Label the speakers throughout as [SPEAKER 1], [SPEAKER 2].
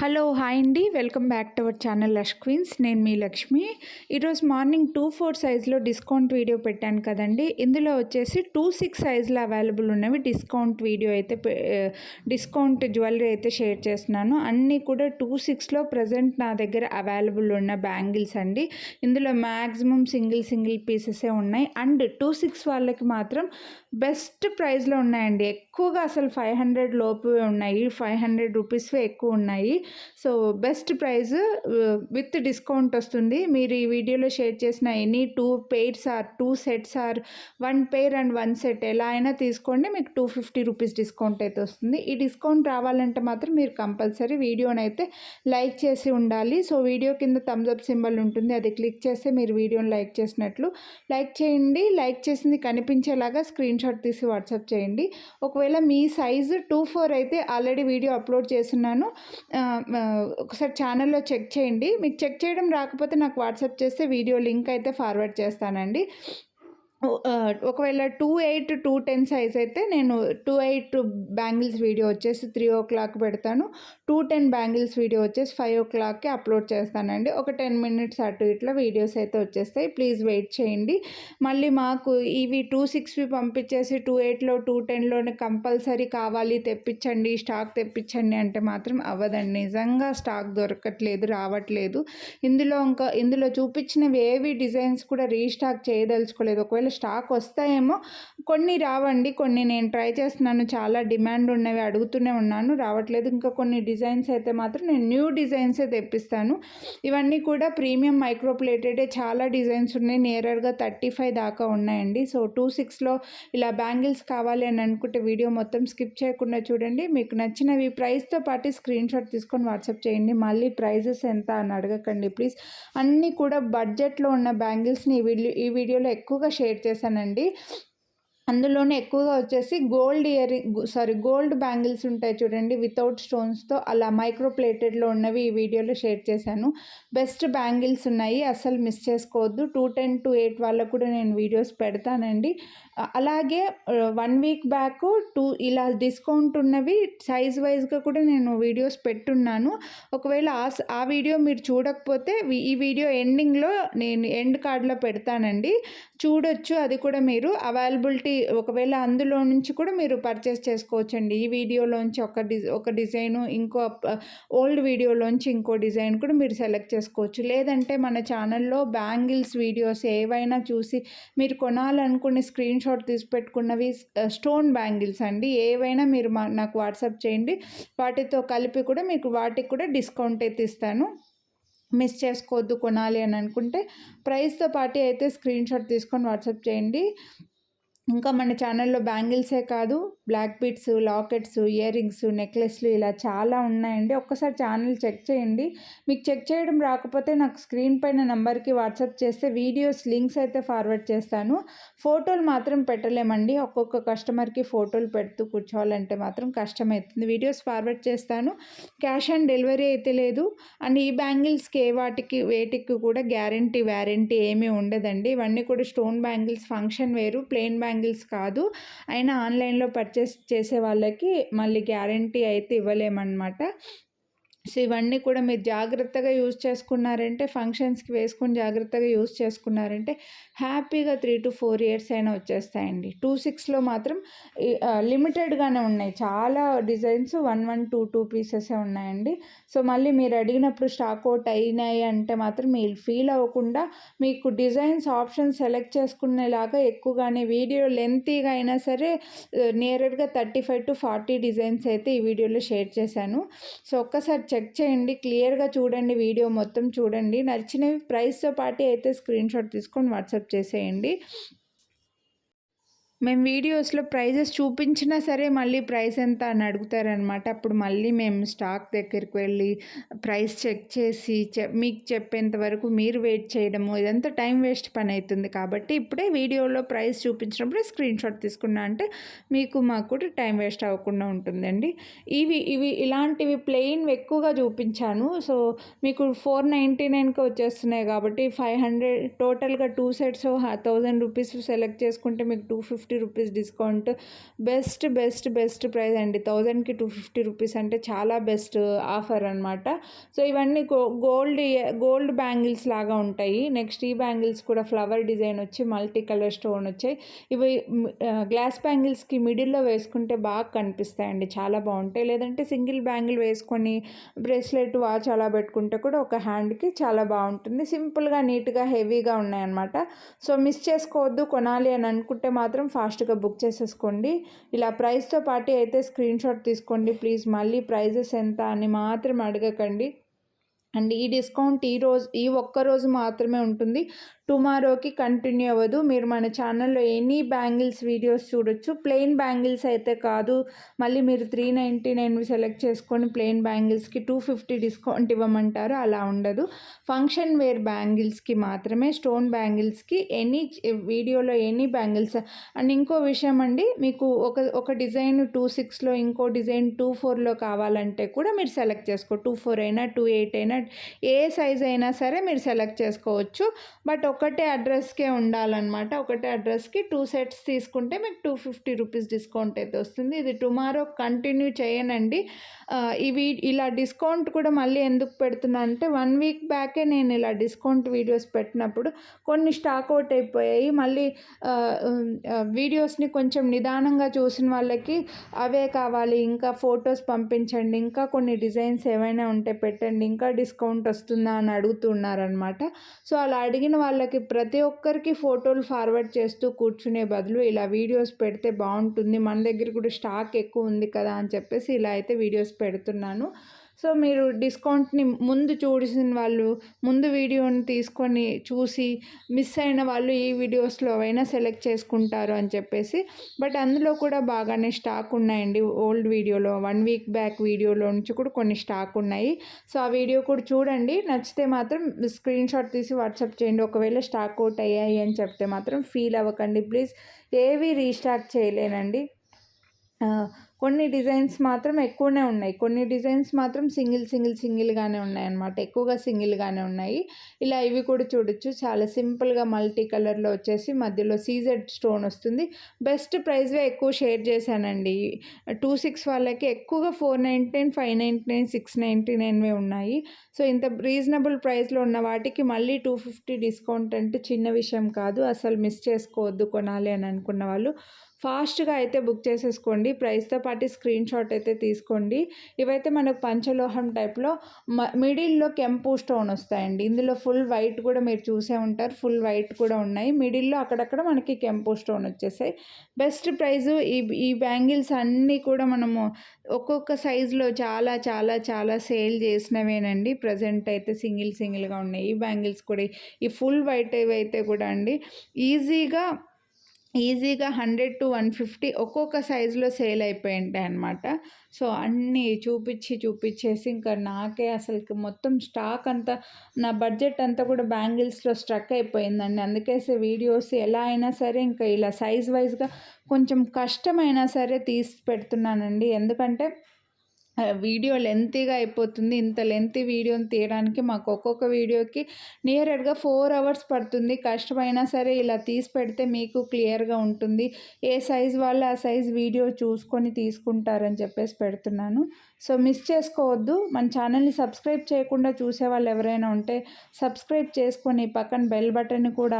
[SPEAKER 1] Hello hi అండి, welcome back to our channel Lush Queens. నేను మీ లక్ష్మి. ఈరోజు మార్నింగ్ 2-4 సైజ్లో డిస్కౌంట్ వీడియో పెట్టాను కదండి. ఇందులో వచ్చేసి 2-6 సైజులో అవైలబుల్ ఉన్నవి డిస్కౌంట్ వీడియో అయితే డిస్కౌంట్ జ్యువెలరీ అయితే షేర్ చేస్తున్నాను. అన్నీ కూడా 2-6లో ప్రజెంట్ నా దగ్గర అవైలబుల్ ఉన్న బ్యాంగిల్స్ అండి. ఇందులో మ్యాక్సిమం సింగిల్ పీసెసే ఉన్నాయి. అండ్ 2-6 వాళ్ళకి మాత్రం బెస్ట్ ప్రైస్లో ఉన్నాయండి. ఎక్కువగా అసలు 500 లోపు ఉన్నాయి, 500 రూపీస్వే ఎక్కువ ఉన్నాయి. So best price with discount వస్తుంది. మీరు ఈ వీడియోలో షేర్ చేసిన any 2 pairs or 2 sets or 1 pair and 1 set ఎలా అయినా తీసుకోండి, మీకు 250 రూపీస్ డిస్కౌంట్ అయితే వస్తుంది. ఈ డిస్కౌంట్ రావాలంటే మాత్రం మీరు కంపల్సరీ వీడియోని అయితే లైక్ చేసి ఉండాలి. సో వీడియో కింద థమ్స్ అప్ సింబల్ ఉంటుంది, అది క్లిక్ చేస్తే మీరు వీడియోని లైక్ చేసినట్లు. లైక్ చేయండి, లైక్ చేసింది కనిపించేలాగా స్క్రీన్ షాట్ తీసి వాట్సాప్ చేయండి. ఒకవేళ మీ సైజు 2-4 అయితే ఆల్రెడీ వీడియో అప్లోడ్ చేస్తున్నాను, ఒకసారి ఛానల్లో చెక్ చేయండి. మీకు చెక్ చేయడం రాకపోతే నాకు వాట్సాప్ చేస్తే వీడియో లింక్ అయితే ఫార్వర్డ్ చేస్తానండి. ఒకవేళ 2-8, 2-10 సైజ్ అయితే నేను 2-8 బ్యాంగిల్స్ వీడియో వచ్చేసి 3 o'clock పెడతాను. 2-10 బ్యాంగిల్స్ వీడియో వచ్చేసి 5 o'clockకి అప్లోడ్ చేస్తానండి. ఒక 10 minutes అటు ఇట్లా వీడియోస్ అయితే వచ్చేస్తాయి. ప్లీజ్ వెయిట్ చేయండి. మళ్ళీ మాకు ఇవి 2-6వి పంపించేసి 2-8లో 2-10లోనే కంపల్సరీ కావాలి తెప్పించండి, స్టాక్ తెప్పించండి అంటే మాత్రం అవ్వదండి. నిజంగా స్టాక్ దొరకట్లేదు, రావట్లేదు. ఇందులో చూపించినవి ఏవి డిజైన్స్ కూడా రీస్టాక్ చేయదలుచుకోలేదు. ఒకవేళ స్టాక్ వస్తాయేమో, కొన్ని రావండి, కొన్ని నేను ట్రై చేస్తున్నాను, చాలా డిమాండ్ ఉన్నవి అడుగుతూనే ఉన్నాను, రావట్లేదు. ఇంకా కొన్ని డిజైన్స్ అయితే మాత్రం నేను న్యూ డిజైన్సే తెప్పిస్తాను. ఇవన్నీ కూడా ప్రీమియం మైక్రో ప్లేటెడే, చాలా డిజైన్స్ ఉన్నాయి, నియరర్గా 35 దాకా ఉన్నాయండి. సో 2-6లో ఇలా బ్యాంగిల్స్ కావాలి అని అనుకుంటే వీడియో మొత్తం స్కిప్ చేయకుండా చూడండి. మీకు నచ్చినవి ప్రైస్తో పాటు స్క్రీన్ షాట్ తీసుకొని వాట్సాప్ చేయండి. మళ్ళీ ప్రైజెస్ ఎంత అని అడగకండి ప్లీజ్. అన్నీ కూడా బడ్జెట్లో ఉన్న బ్యాంగిల్స్ని ఈ వీడియోలో ఎక్కువగా షేర్ చేశానండి. అందులోనే ఎక్కువగా వచ్చేసి గోల్డ్ బ్యాంగిల్స్ ఉంటాయి చూడండి, వితౌట్ స్టోన్స్తో, అలా మైక్రో ప్లేటెడ్లో ఉన్నవి ఈ వీడియోలో షేర్ చేశాను. బెస్ట్ బ్యాంగిల్స్ ఉన్నాయి, అస్సలు మిస్ చేసుకోవద్దు. 2-10, 2-8 వాళ్ళకు కూడా నేను వీడియోస్ పెడతానండి. అలాగే 1 week బ్యాక్ ఇలా డిస్కౌంట్ ఉన్నవి సైజ్ వైజ్గా కూడా నేను వీడియోస్ పెట్టున్నాను. ఒకవేళ ఆ వీడియో మీరు చూడకపోతే ఈ వీడియో ఎండింగ్లో నేను ఎండ్ కార్డ్లో పెడతానండి, చూడొచ్చు. అది కూడా మీరు అవైలబిలిటీ, ఒకవేళ అందులో నుంచి కూడా మీరు పర్చేస్ చేసుకోవచ్చండి. ఈ వీడియోలోంచి ఒక డిజైను, ఇంకో ఓల్డ్ వీడియోలోంచి ఇంకో డిజైన్ కూడా మీరు సెలెక్ట్ చేసుకోవచ్చు. లేదంటే మన ఛానల్లో బ్యాంగిల్స్ వీడియోస్ ఏవైనా చూసి మీరు కొనాలనుకునే స్క్రీన్ షాట్ తీసి పెట్టుకున్నవి స్టోన్ బ్యాంగిల్స్ అండి, ఏవైనా మీరు నాకు వాట్సాప్ చేయండి. వాటితో కలిపి కూడా మీకు వాటికి కూడా డిస్కౌంట్ అయితే ఇస్తాను. మిస్ చేసుకోవద్దు కొనాలి అని అనుకుంటే. ప్రైస్తో పాటు అయితే స్క్రీన్ షాట్ తీసుకొని వాట్సాప్ చేయండి. ఇంకా మన ఛానల్లో బ్యాంగిల్సే కాదు, black beads, lockets, ear rings, నెక్లెస్లు ఇలా చాలా ఉన్నాయండి. ఒక్కసారి ఛానల్ చెక్ చేయండి. మీకు చెక్ చేయడం రాకపోతే నాకు స్క్రీన్ పైన నెంబర్కి వాట్సాప్ చేస్తే వీడియోస్ లింక్స్ అయితే ఫార్వర్డ్ చేస్తాను. ఫోటోలు మాత్రం పెట్టలేమండి, ఒక్కొక్క కస్టమర్కి ఫోటోలు పెడుతూ కూర్చోవాలంటే మాత్రం కష్టమవుతుంది. వీడియోస్ ఫార్వర్డ్ చేస్తాను, క్యాష్ ఆన్ డెలివరీ అయితే లేదు. అండ్ ఈ బ్యాంగిల్స్కి వేటికి కూడా వారంటీ ఏమీ ఉండదండి. ఇవన్నీ కూడా స్టోన్ బ్యాంగిల్స్, ఫంక్షన్ వేరు, ప్లెయిన్ బ్యాంగిల్స్ కాదు. అయినా ఆన్లైన్లో పర్చేస్ చేసే వాళ్ళకి మళ్ళీ గ్యారంటీ అయితే ఇవ్వలేమన్నమాట. సో ఇవన్నీ కూడా మీరు జాగ్రత్తగా యూజ్ చేసుకున్నారంటే, ఫంక్షన్స్కి వేసుకొని జాగ్రత్తగా యూజ్ చేసుకున్నారంటే హ్యాపీగా 3-4 years అయినా వచ్చేస్తాయండి. 2-6లో మాత్రం లిమిటెడ్గానే ఉన్నాయి, చాలా డిజైన్స్ 1-2 పీసెసే ఉన్నాయండి. సో మళ్ళీ మీరు అడిగినప్పుడు స్టాక్ అవుట్ అయినాయి అంటే మాత్రం మీరు ఫీల్ అవ్వకుండా మీకు డిజైన్స్ ఆప్షన్స్ సెలెక్ట్ చేసుకునేలాగా ఎక్కువగానే వీడియో లెంతీగా అయినా సరే నియర్గా 35-40 డిజైన్స్ అయితే ఈ వీడియోలో షేర్ చేశాను. సో ఒక్కసారి చెక్ చేయండి, క్లియర్గా చూడండి, వీడియో మొత్తం చూడండి. నచ్చినవి ప్రైస్తో పాటు అయితే స్క్రీన్ షాట్ తీసుకొని వాట్సాప్ చేసేయండి. మేము వీడియోస్లో ప్రైజెస్ చూపించినా సరే మళ్ళీ ప్రైస్ ఎంత అని అడుగుతారనమాట. అప్పుడు మళ్ళీ మేము స్టాక్ దగ్గరికి వెళ్ళి ప్రైస్ చెక్ చేసి మీకు చెప్పేంత వరకు మీరు వెయిట్ చేయడము, ఇదంతా టైం వేస్ట్ పని అవుతుంది. కాబట్టి ఇప్పుడే వీడియోలో ప్రైస్ చూపించినప్పుడే స్క్రీన్ షాట్ తీసుకున్నా అంటే మాకు కూడా టైం వేస్ట్ అవ్వకుండా ఉంటుందండి. ఇవి ఇలాంటివి ప్లెయిన్ ఎక్కువగా చూపించాను. సో మీకు 499కి వచ్చేస్తున్నాయి కాబట్టి 500 టోటల్గా 2 sets 1000 రూపీస్ సెలెక్ట్ చేసుకుంటే మీకు 250 rupees discount. Best best best price అండి. 1000కి 250 రూపీస్ అంటే చాలా బెస్ట్ ఆఫర్ అనమాట. సో ఇవన్నీ గోల్డ్ బ్యాంగిల్స్ లాగా ఉంటాయి. నెక్స్ట్ ఈ బ్యాంగిల్స్ కూడా ఫ్లవర్ డిజైన్ వచ్చి మల్టీ కలర్ స్టోన్ వచ్చాయి. ఇవి గ్లాస్ బ్యాంగిల్స్కి మిడిల్లో వేసుకుంటే బాగా కనిపిస్తాయండి, చాలా బాగుంటాయి. లేదంటే సింగిల్ బ్యాంగిల్ వేసుకొని బ్రేస్లెట్ వాచ్ అలా పెట్టుకుంటే కూడా ఒక హ్యాండ్కి చాలా బాగుంటుంది. సింపుల్గా నీట్గా హెవీగా ఉన్నాయన్నమాట. సో మిస్ చేసుకోవద్దు. కొనాలి అని అనుకుంటే మాత్రం ఫాస్ట్గా బుక్ చేసేసుకోండి. ఇలా ప్రైస్తో పాటు అయితే స్క్రీన్ షాట్ తీసుకోండి ప్లీజ్. మళ్ళీ ప్రైజెస్ ఎంత అని మాత్రం అడగకండి. అండ్ ఈ డిస్కౌంట్ ఈ ఒక్కరోజు మాత్రమే ఉంటుంది. టుమారోకి కంటిన్యూ అవ్వదు. మీరు మన ఛానల్లో ఎనీ బ్యాంగిల్స్ వీడియోస్ చూడొచ్చు. ప్లెయిన్ బ్యాంగిల్స్ అయితే కాదు. మళ్ళీ మీరు 399 సెలెక్ట్ చేసుకొని ప్లెయిన్ బ్యాంగిల్స్కి 250 డిస్కౌంట్ ఇవ్వమంటారు, అలా ఉండదు. ఫంక్షన్ వేర్ బ్యాంగిల్స్కి మాత్రమే, స్టోన్ బ్యాంగిల్స్కి వీడియోలో ఎనీ బ్యాంగిల్స్. అండ్ ఇంకో విషయం అండి, మీకు ఒక డిజైన్ 26లో ఇంకో డిజైన్ 24లో కావాలంటే కూడా మీరు సెలెక్ట్ చేసుకో. 24 అయినా 28 అయినా ఏ సైజ్ అయినా సరే మీరు సెలెక్ట్ చేసుకోవచ్చు. బట్ ఒకటే అడ్రస్కే ఉండాలన్నమాట. ఒకటే అడ్రస్కి 2 సెట్స్ తీసుకుంటే మీకు 250 రూపీస్ డిస్కౌంట్ అయితే వస్తుంది. ఇది టుమారో కంటిన్యూ చేయనండి. ఇవి ఇలా డిస్కౌంట్ కూడా మళ్ళీ ఎందుకు పెడుతున్నా అంటే 1 వీక్ బ్యాకే నేను ఇలా డిస్కౌంట్ వీడియోస్ పెట్టినప్పుడు కొన్ని స్టాక్ అవుట్ అయిపోయాయి. మళ్ళీ వీడియోస్ని కొంచెం నిదానంగా చూసిన వాళ్ళకి అవే కావాలి, ఇంకా ఫొటోస్ పంపించండి, ఇంకా కొన్ని డిజైన్స్ ఏమైనా ఉంటే పెట్టండి, ఇంకా డిస్కౌంట్ వస్తుందా అని అడుగుతున్నారనమాట. సో అలా అడిగిన వాళ్ళకి ప్రతి ఒక్కరికి ఫోటోలు ఫార్వర్డ్ చేస్తూ కూర్చునే బదులు ఇలా వీడియోస్ పెడితే బాగుంటుంది. మన దగ్గర కూడా స్టాక్ ఎక్కువ ఉంది కదా అని చెప్పేసి ఇలా అయితే వీడియోస్ పెడుతున్నాను. సో మీరు డిస్కౌంట్ని ముందు చూసిన వాళ్ళు, ముందు వీడియోని తీసుకొని చూసి మిస్ అయిన వాళ్ళు ఈ వీడియోస్లో అయినా సెలెక్ట్ చేసుకుంటారు అని చెప్పేసి. బట్ అందులో కూడా బాగానే స్టాక్ ఉన్నాయండి. ఓల్డ్ వీడియోలో 1 వీక్ బ్యాక్ వీడియోలో నుంచి కూడా కొన్ని స్టాక్ ఉన్నాయి. సో ఆ వీడియో కూడా చూడండి. నచ్చితే మాత్రం స్క్రీన్ షాట్ తీసి వాట్సాప్ చేయండి. ఒకవేళ స్టాక్ అవుట్ అయ్యాయి అని చెప్తే మాత్రం ఫీల్ అవ్వకండి ప్లీజ్. ఏవి రీస్టాక్ చేయలేనండి. కొన్ని డిజైన్స్ మాత్రం ఎక్కువనే ఉన్నాయి, కొన్ని డిజైన్స్ మాత్రం సింగిల్గానే ఉన్నాయన్నమాట. ఎక్కువగా సింగిల్గానే ఉన్నాయి. ఇలా ఇవి కూడా చూడొచ్చు. చాలా సింపుల్గా మల్టీ కలర్లో వచ్చేసి మధ్యలో సీజెడ్ స్టోన్ వస్తుంది. బెస్ట్ ప్రైస్వే ఎక్కువ షేర్ చేశానండి. 26 వాళ్ళకి ఎక్కువగా 499, 599, 699 ఉన్నాయి. సో ఇంత రీజనబుల్ ప్రైస్లో ఉన్న వాటికి మళ్ళీ 250 డిస్కౌంట్ అంటే చిన్న విషయం కాదు. అసలు మిస్ చేసుకోవద్దు కొనాలి అని అనుకున్న వాళ్ళు. ఫాస్ట్గా అయితే బుక్ చేసేసుకోండి. ప్రైస్తో పాటు స్క్రీన్ షాట్ అయితే తీసుకోండి. ఇవైతే మనకు పంచలోహం టైప్లో మిడిల్లో కెంపు స్టోన్ వస్తాయండి. ఇందులో ఫుల్ వైట్ కూడా మీరు చూసే ఉంటారు. ఫుల్ వైట్ కూడా ఉన్నాయి. మిడిల్లో అక్కడక్కడ మనకి కెంపు స్టోన్ వచ్చేసాయి. Best price. ఈ బ్యాంగిల్స్ అన్నీ కూడా మనము ఒక్కొక్క సైజులో చాలా చాలా చాలా సేల్ చేసినవేనండి. ప్రజెంట్ అయితే సింగిల్గా ఉన్నాయి. ఈ బ్యాంగిల్స్ కూడా ఈ ఫుల్ వైట్ అయితే కూడా అండి ఈజీగా 100 to 150 ఒక్కొక్క సైజులో సేల్ అయిపోయి ఉంటాయి అన్నమాట. సో అన్నీ చూపించేసి ఇంకా నాకే అసలు మొత్తం స్టాక్ అంతా, నా బడ్జెట్ అంతా కూడా బ్యాంగిల్స్లో స్ట్రక్ అయిపోయిందండి. అందుకేసే వీడియోస్ ఎలా అయినా సరే ఇంకా ఇలా సైజ్ వైజ్గా కొంచెం కష్టమైనా సరే తీసి పెడుతున్నానండి. ఎందుకంటే వీడియో లెంతీగా అయిపోతుంది. ఇంత లెంతీ వీడియోని తీయడానికి మాకు ఒక్కొక్క వీడియోకి నియర్గా 4 hours పడుతుంది. కష్టమైనా సరే ఇలా తీసి పెడితే మీకు క్లియర్గా ఉంటుంది. ఏ సైజ్ వాళ్ళు ఆ సైజ్ వీడియో చూసుకొని తీసుకుంటారని చెప్పేసి పెడుతున్నాను. సో మిస్ చేసుకోవద్దు. మన ఛానల్ని సబ్స్క్రైబ్ చేయకుండా చూసే వాళ్ళు ఎవరైనా ఉంటే సబ్స్క్రైబ్ చేసుకొని పక్కన బెల్ బటన్ కూడా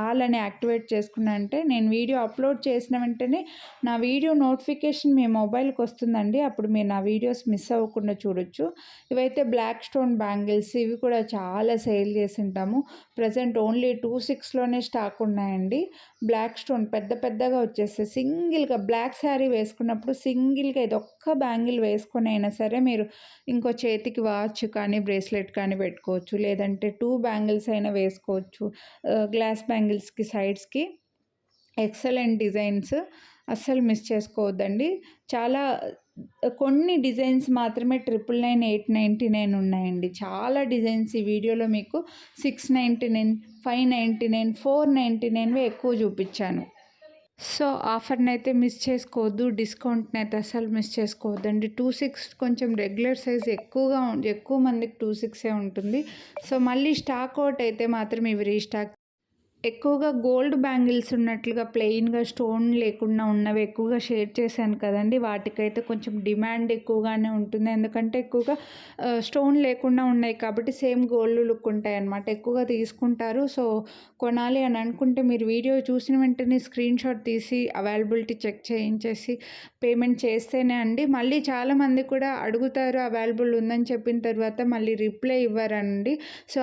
[SPEAKER 1] ఆల్ అని యాక్టివేట్ చేసుకున్నారంటే నేను వీడియో అప్లోడ్ చేసిన వెంటనే నా వీడియో నోటిఫికేషన్ మీ మొబైల్కి వస్తుందండి. అప్పుడు మీరు నా వీడియోస్ మిస్ అవ్వకుండా చూడొచ్చు. ఇవైతే బ్లాక్ స్టోన్ బ్యాంగిల్స్. ఇవి కూడా చాలా సేల్ చేసి ఉంటాము. ప్రజెంట్ ఓన్లీ 26లోనే స్టాక్ ఉన్నాయండి. బ్లాక్ స్టోన్ పెద్దగా వచ్చేస్తే సింగిల్గా బ్లాక్ శారీ వేసుకున్నప్పుడు సింగిల్గా ఇది ఒక్క బ్యాంగిల్ వేసుకొని అయినా సరే మీరు ఇంకో చేతికి వాచ్ కానీ బ్రేస్లెట్ కానీ పెట్టుకోవచ్చు. లేదంటే 2 బ్యాంగిల్స్ అయినా వేసుకోవచ్చు. గ్లాస్ బ్యాంగిల్స్కి సైడ్స్కి ఎక్సలెంట్ డిజైన్స్. అస్సలు మిస్ చేసుకోవద్దండి. చాలా కొన్ని డిజైన్స్ మాత్రమే 999, 899 ఉన్నాయండి. చాలా డిజైన్స్ ఈ వీడియోలో మీకు 699, 599, 499 ఎక్కువ చూపించాను. సో ఆఫర్ని అయితే మిస్ చేసుకోవద్దు. డిస్కౌంట్ని అయితే అసలు మిస్ చేసుకోవద్దండి. 26 కొంచెం రెగ్యులర్ సైజ్ ఎక్కువ మందికి 26 ఉంటుంది. సో మళ్ళీ స్టాక్ అవుట్ అయితే మాత్రం ఇవి రీస్టాక్ ఎక్కువగా గోల్డ్ బ్యాంగిల్స్ ఉన్నట్లుగా ప్లెయిన్‌గా స్టోన్ లేకుండా ఉన్నవి ఎక్కువగా షేర్ చేశాను కదండీ! వాటికైతే కొంచెం డిమాండ్ ఎక్కువగానే ఉంటుంది. ఎందుకంటే ఎక్కువగా స్టోన్ లేకుండా ఉన్నాయి కాబట్టి సేమ్ గోల్డ్ లుక్ ఉంటాయన్నమాట. ఎక్కువగా తీసుకుంటారు. సో, కొనాలి అని అనుకుంటే మీరు వీడియో చూసిన వెంటనే స్క్రీన్‌షాట్ తీసి అవైలబిలిటీ చెక్ చేయించేసి పేమెంట్ చేస్తేనే అండి. మళ్ళీ చాలామంది కూడా అడుగుతారు అవైలబుల్ ఉందని చెప్పిన తర్వాత మళ్ళీ రిప్లై ఇవ్వరండి. సో,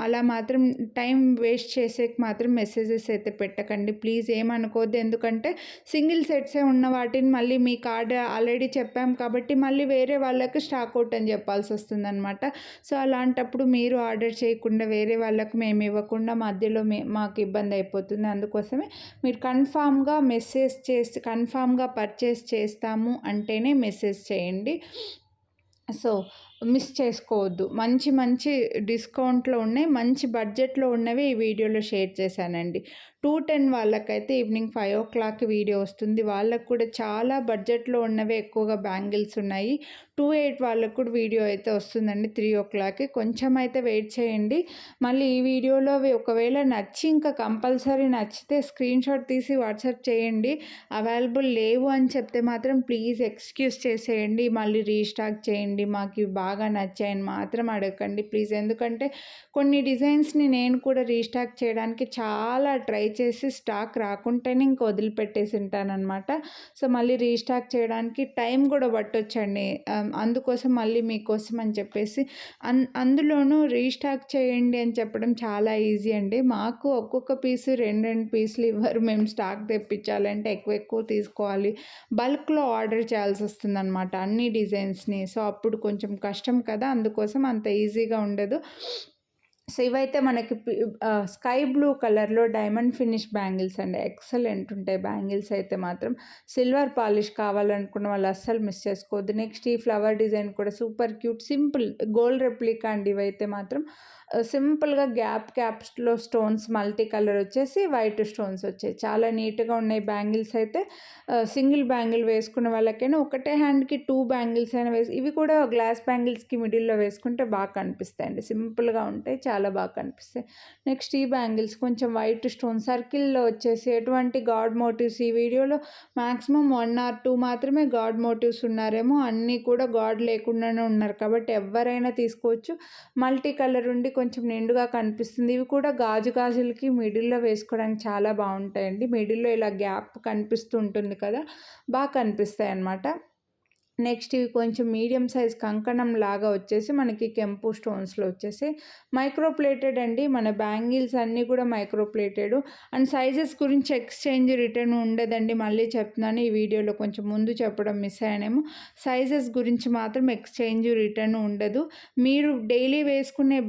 [SPEAKER 1] అలా మాత్రం టైం వేస్ట్ చేసేకి మాత్రం మెసేజెస్ అయితే పెట్టకండి. ప్లీజ్ ఏమనుకోవద్దు. ఎందుకంటే సింగిల్ సెట్సే ఉన్న వాటిని మళ్ళీ మీ కార్డ్ ఆల్రెడీ చెప్పాం కాబట్టి మళ్ళీ వేరే వాళ్ళకి స్టాక్ అవుట్ అని చెప్పాల్సొస్తుందనమాట. సో, అలాంటప్పుడు మీరు ఆర్డర్ చేయకుండా వేరే వాళ్ళకి మేము ఇవ్వకుండా మధ్యలో మాకు ఇబ్బంది అయిపోతుంది. అందుకోసమే మీరు కన్ఫామ్‌గా పర్చేస్ చేస్తాము అంటేనే మెసేజ్ చేయండి. సో, మిస్ చేసుకోవద్దు. మంచి మంచి డిస్కౌంట్‌లో ఉన్నాయి. మంచి బడ్జెట్‌లో ఉన్నవి ఈ వీడియోలో షేర్ చేశానండి. 210 వాళ్ళకైతే ఈవినింగ్ 5:00 వీడియో వస్తుంది. వాళ్ళకి కూడా చాలా బడ్జెట్‌లో ఉన్నవే ఎక్కువగా బ్యాంగిల్స్ ఉన్నాయి. 28 వాళ్ళకి కూడా వీడియో అయితే వస్తుందండి 3:00. కొంచెం అయితే వెయిట్ చేయండి. మళ్ళీ ఈ వీడియోలో ఒకవేళ నచ్చి ఇంకా కంపల్సరీ నచ్చితే స్క్రీన్‌షాట్ తీసి వాట్సాప్ చేయండి. అవైలబుల్ లేవు అని చెప్తే మాత్రం ప్లీజ్ ఎక్స్‌క్యూజ్ చేసేయండి. మళ్ళీ రీస్టాక్ చేయండి. మాకు ఇవి బాగా నచ్చాయని మాత్రం అడగకండి ప్లీజ్. ఎందుకంటే కొన్ని డిజైన్స్‌ని నేను కూడా రీస్టాక్ చేయడానికి చాలా ట్రై చేసి స్టాక్ రాకుంటేనే ఇంక వదిలిపెట్టేసి ఉంటాననమాట. సో, మళ్ళీ రీస్టాక్ చేయడానికి టైం కూడా పట్టొచ్చండి. అందుకోసం మళ్ళీ మీకోసం అని చెప్పేసి అందులోనూ రీస్టాక్ చేయండి అని చెప్పడం చాలా ఈజీ అండి. మాకు ఒక్కొక్క పీసు 2 పీసులు ఇవ్వరు. మేము స్టాక్ తెప్పించాలంటే ఎక్కువ తీసుకోవాలి. బల్క్‌లో ఆర్డర్ చేయాల్సొస్తుందనమాట అన్ని డిజైన్స్‌ని. సో, అప్పుడు కొంచెం కష్టం కదా! అందుకోసం అంత ఈజీగా ఉండదు. సో, ఇవైతే మనకి స్కై బ్లూ కలర్‌లో డైమండ్ ఫినిష్ బ్యాంగిల్స్ అండి. ఎక్సలెంట్ ఉంటాయి బ్యాంగిల్స్ అయితే మాత్రం. సిల్వర్ పాలిష్ కావాలనుకున్న వాళ్ళు అస్సలు మిస్ చేసుకోవద్దు. నెక్స్ట్ ఈ ఫ్లవర్ డిజైన్ కూడా super cute simple gold replica అండి ఇవైతే మాత్రం. సింపుల్‌గా గ్యాప్స్‌లో స్టోన్స్ మల్టీ కలర్ వచ్చేసి వైట్ స్టోన్స్ వచ్చాయి. చాలా నీట్‌గా ఉన్నాయి బ్యాంగిల్స్ అయితే. సింగిల్ బ్యాంగిల్ వేసుకున్న వాళ్ళకైనా ఒకటే హ్యాండ్‌కి 2 బ్యాంగిల్స్ అయినా ఇవి కూడా గ్లాస్ బ్యాంగిల్స్‌కి మిడిల్‌లో వేసుకుంటే బాగా కనిపిస్తాయండి. సింపుల్‌గా ఉంటాయి. చాలా బాగా కనిపిస్తాయి. నెక్స్ట్ ఈ బ్యాంగిల్స్ కొంచెం వైట్ స్టోన్ సర్కిల్‌లో వచ్చేసి ఎటువంటి గాడ్ మోటివ్స్ ఈ వీడియోలో మాక్సిమం 1 ఆర్ 2 మాత్రమే గాడ్ మోటివ్స్ ఉన్నారేమో. అన్నీ కూడా గాడ్ లేకుండానే ఉన్నారు కాబట్టి ఎవ్వరైనా తీసుకోవచ్చు. మల్టీ కలర్ ఉండి కొంచెం నిండుగా కనిపిస్తుంది. ఇవి కూడా గాజులకి మిడిల్‌లో వేసుకోవడానికి చాలా బాగుంటాయండి. మిడిల్‌లో ఇలా గ్యాప్ కనిపిస్తూ ఉంటుంది కదా! బాగా కనిపిస్తాయన్నమాట. నెక్స్ట్ ఇవి కొంచెం మీడియం సైజ్ కంకణం లాగా వచ్చేసి మనకి కెంపు స్టోన్స్‌లో వచ్చేసి మైక్రో ప్లేటెడ్ అండి. మన బ్యాంగిల్స్ అన్నీ కూడా మైక్రో ప్లేటెడ్. అండ్ సైజెస్ గురించి ఎక్స్చేంజ్ రిటర్న్ ఉండదండి. మళ్ళీ చెప్తున్నాను ఈ వీడియోలో కొంచెం ముందు చెప్పడం మిస్ అయ్యానేమో. సైజెస్ గురించి మాత్రం ఎక్స్చేంజ్ రిటర్న్ ఉండదు. మీరు డైలీ వేసుకునే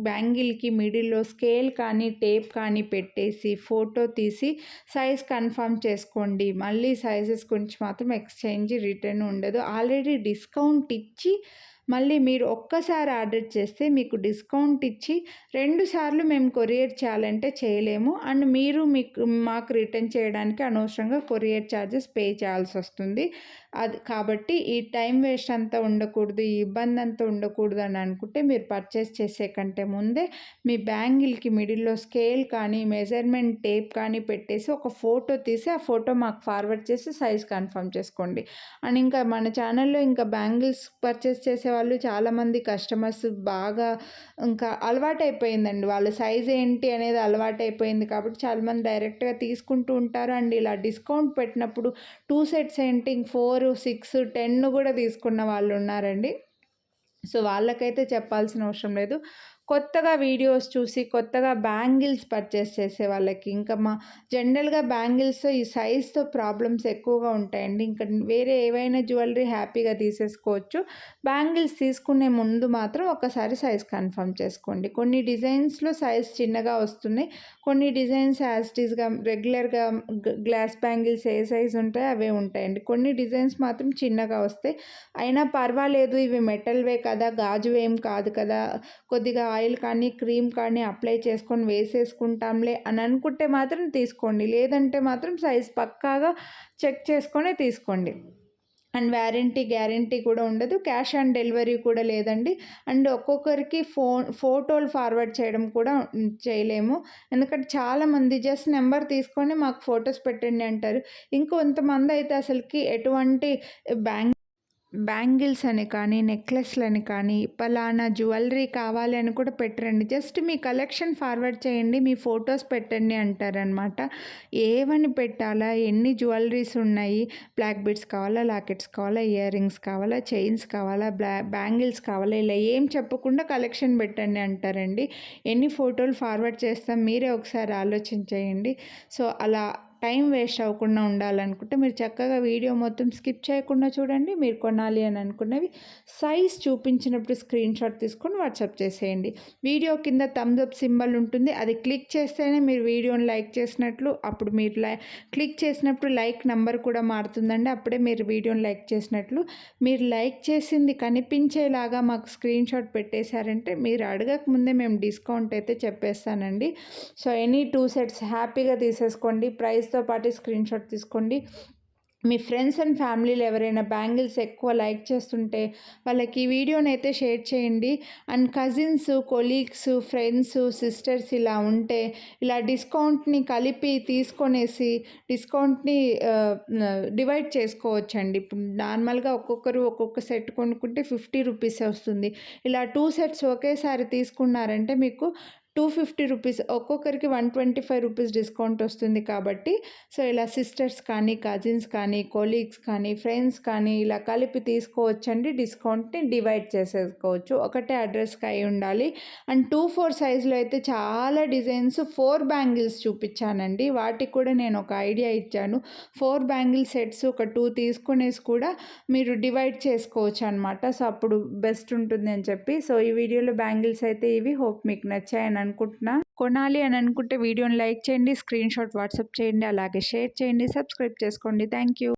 [SPEAKER 1] బ్యాంగిల్‌కి మిడిల్‌లో స్కేల్ కానీ టేప్ కానీ పెట్టేసి ఫోటో తీసి సైజ్ కన్ఫర్మ్ చేసుకోండి. మళ్ళీ సైజెస్ గురించి మాత్రం ఎక్స్చేంజ్ రిటర్న్ ఉండదు. ఆల్రెడీ డిస్కౌంట్ ఇచ్చి మళ్ళీ మీరు ఒక్కసారి ఆర్డర్ చేస్తే మీకు డిస్కౌంట్ ఇచ్చి 2 సార్లు మేము కొరియర్ చేయాలంటే చేయలేము. అండ్ మీరు మాకు రిటర్న్ చేయడానికి అనవసరంగా కొరియర్ ఛార్జెస్ పే చేయాల్సొస్తుంది. కాబట్టి ఈ టైం వేస్ట్ అంతా ఉండకూడదు. ఈ ఇబ్బంది అంతా ఉండకూడదు అని అనుకుంటే మీరు పర్చేస్ చేసే కంటే ముందే మీ బ్యాంగిల్‌కి మిడిల్‌లో స్కేల్ కానీ మెజర్మెంట్ టేప్ కానీ పెట్టేసి ఒక ఫోటో తీసి ఆ ఫోటో మాకు ఫార్వర్డ్ చేసి సైజ్ కన్ఫర్మ్ చేసుకోండి. అండ్ ఇంకా మన ఛానల్‌లో ఇంకా బ్యాంగిల్స్ పర్చేస్ చేసేవాళ్ళు చాలామంది కస్టమర్స్ బాగా ఇంకా అలవాటైపోయిందండి. వాళ్ళ సైజ్ ఏంటి అనేది అలవాటైపోయింది కాబట్టి చాలామంది డైరెక్ట్‌గా తీసుకుంటూ ఉంటారు. అండ్ ఇలా డిస్కౌంట్ పెట్టినప్పుడు 2 సెట్స్ ఏంటి 4, 6, 10 కూడా తీసుకున్న వాళ్ళు ఉన్నారండి. సో, వాళ్ళకైతే చెప్పాల్సిన అవసరం లేదు. కొత్తగా వీడియోస్ చూసి కొత్తగా బ్యాంగిల్స్ పర్చేస్ చేసే వాళ్ళకి ఇంకా జనరల్‌గా బ్యాంగిల్స్‌తో ఈ సైజ్‌తో ప్రాబ్లమ్స్ ఎక్కువగా ఉంటాయండి. ఇంకా వేరే ఏవైనా జ్యువెలరీ హ్యాపీగా తీసేసుకోవచ్చు. బ్యాంగిల్స్ తీసుకునే ముందు మాత్రం ఒకసారి సైజ్ కన్ఫర్మ్ చేసుకోండి. కొన్ని డిజైన్స్‌లో సైజ్ చిన్నగా వస్తున్నాయి. కొన్ని డిజైన్స్ యాజ్ ఇట్ ఈస్‌గా రెగ్యులర్‌గా గ్లాస్ బ్యాంగిల్స్ ఏ సైజ్ ఉంటాయో అవే ఉంటాయండి. కొన్ని డిజైన్స్ మాత్రం చిన్నగా వస్తాయి. అయినా పర్వాలేదు ఇవి మెటల్‌వే కదా! గాజువేం కాదు కదా! కొద్దిగా ఆయిల్ కానీ క్రీమ్ కానీ అప్లై చేసుకొని వేసేసుకుంటాంలే అని అనుకుంటే మాత్రం తీసుకోండి. లేదంటే మాత్రం సైజ్ పక్కాగా చెక్ చేసుకొనే తీసుకోండి. అండ్ గ్యారంటీ కూడా ఉండదు. క్యాష్ ఆన్ డెలివరీ కూడా లేదండి. అండ్ ఒక్కొక్కరికి ఫోటోలు ఫార్వర్డ్ చేయడం కూడా చేయలేము. ఎందుకంటే చాలామంది జస్ట్ నెంబర్ తీసుకొని మాకు ఫోటోస్ పెట్టండి అంటారు. ఇంకొంతమందయితే అసలకి ఎటువంటి బ్యాంగిల్స్ అని కానీ, నెక్లెస్‌లని కానీ, పలానా జ్యువెలరీ కావాలి అని కూడా పెట్టరండి. జస్ట్ మీ కలెక్షన్ ఫార్వర్డ్ చేయండి, మీ ఫోటోస్ పెట్టండి అంటారనమాట. ఏవని పెట్టాలా, ఎన్ని జ్యువెలరీస్ ఉన్నాయి, బ్లాక్ బీడ్స్ కావాలా, లాకెట్స్ కావాలా, ఇయర్ రింగ్స్ కావాలా, చైన్స్ కావాలా, బ్యాంగిల్స్ కావాలా, ఇలా ఏం చెప్పకుండా కలెక్షన్ పెట్టండి అంటారండి. ఎన్ని ఫోటోలు ఫార్వర్డ్ చేస్తాం మీరే ఒకసారి ఆలోచించేయండి. సో, అలా టైం వేస్ట్ అవ్వకుండా ఉండాలనుకుంటే మీరు చక్కగా వీడియో మొత్తం స్కిప్ చేయకుండా చూడండి. మీరు కొనాలి అని అనుకున్నవి సైజ్ చూపించినప్పుడు స్క్రీన్ షాట్ తీసుకొని వాట్సాప్ చేసేయండి. వీడియో కింద థమ్స్ అప్ సింబల్ ఉంటుంది, అది క్లిక్ చేస్తేనే మీరు వీడియోని లైక్ చేసినట్లు. అప్పుడు మీరు క్లిక్ చేసినప్పుడు లైక్ నెంబర్ కూడా మారుతుందండి, అప్పుడే మీరు వీడియోని లైక్ చేసినట్లు. మీరు లైక్ చేసింది కనిపించేలాగా మాకు స్క్రీన్ షాట్ పెట్టేశారంటే మీరు అడగక ముందే మేము డిస్కౌంట్ అయితే చెప్పేస్తానండి. సో ఎనీ 2 సెట్స్ హ్యాపీగా తీసేసుకోండి. ప్రైస్తో పాటు స్క్రీన్ షాట్ తీసుకోండి. మీ ఫ్రెండ్స్ అండ్ ఫ్యామిలీలో ఎవరైనా బ్యాంగిల్స్ ఎక్కువ లైక్ చేస్తుంటే వాళ్ళకి ఈ వీడియోని అయితే షేర్ చేయండి. And cousins, colleagues, friends, sisters ఇలా ఉంటే ఇలా డిస్కౌంట్ని కలిపి తీసుకొనేసి డిస్కౌంట్ని డివైడ్ చేసుకోవచ్చండి. ఇప్పుడు నార్మల్గా ఒక్కొక్కరు ఒక్కొక్క సెట్ కొనుక్కుంటే 50 రూపీసే వస్తుంది. ఇలా 2 సెట్స్ ఒకేసారి తీసుకున్నారంటే మీకు 250 రూపీస్, ఒక్కొక్కరికి 125 రూపీస్ డిస్కౌంట్ వస్తుంది కాబట్టి సో ఇలా సిస్టర్స్ కానీ, కజిన్స్ కానీ, కొలీగ్స్ కానీ, ఫ్రెండ్స్ కానీ ఇలా కలిపి తీసుకోవచ్చండి. డిస్కౌంట్ని డివైడ్ చేసేసుకోవచ్చు. ఒకటే అడ్రస్కి అయి ఉండాలి. అండ్ 2-4 సైజులో అయితే చాలా డిజైన్స్ 4 బ్యాంగిల్స్ చూపించానండి. వాటికి కూడా నేను ఒక ఐడియా ఇచ్చాను. 4 బ్యాంగిల్ సెట్స్ ఒక 2 తీసుకునేసి కూడా మీరు డివైడ్ చేసుకోవచ్చు అనమాట. సో అప్పుడు బెస్ట్ ఉంటుంది అని చెప్పి. సో ఈ వీడియోలో బ్యాంగిల్స్ అయితే ఇవి. హోప్ మీకు నచ్చాయని అనుకుంటున్నా. కొనాలి అని అనుకుంటే వీడియోని లైక్ చేయండి, స్క్రీన్ షాట్ వాట్సాప్ చేయండి, అలాగే షేర్ చేయండి, సబ్స్క్రైబ్ చేసుకోండి. Thank you.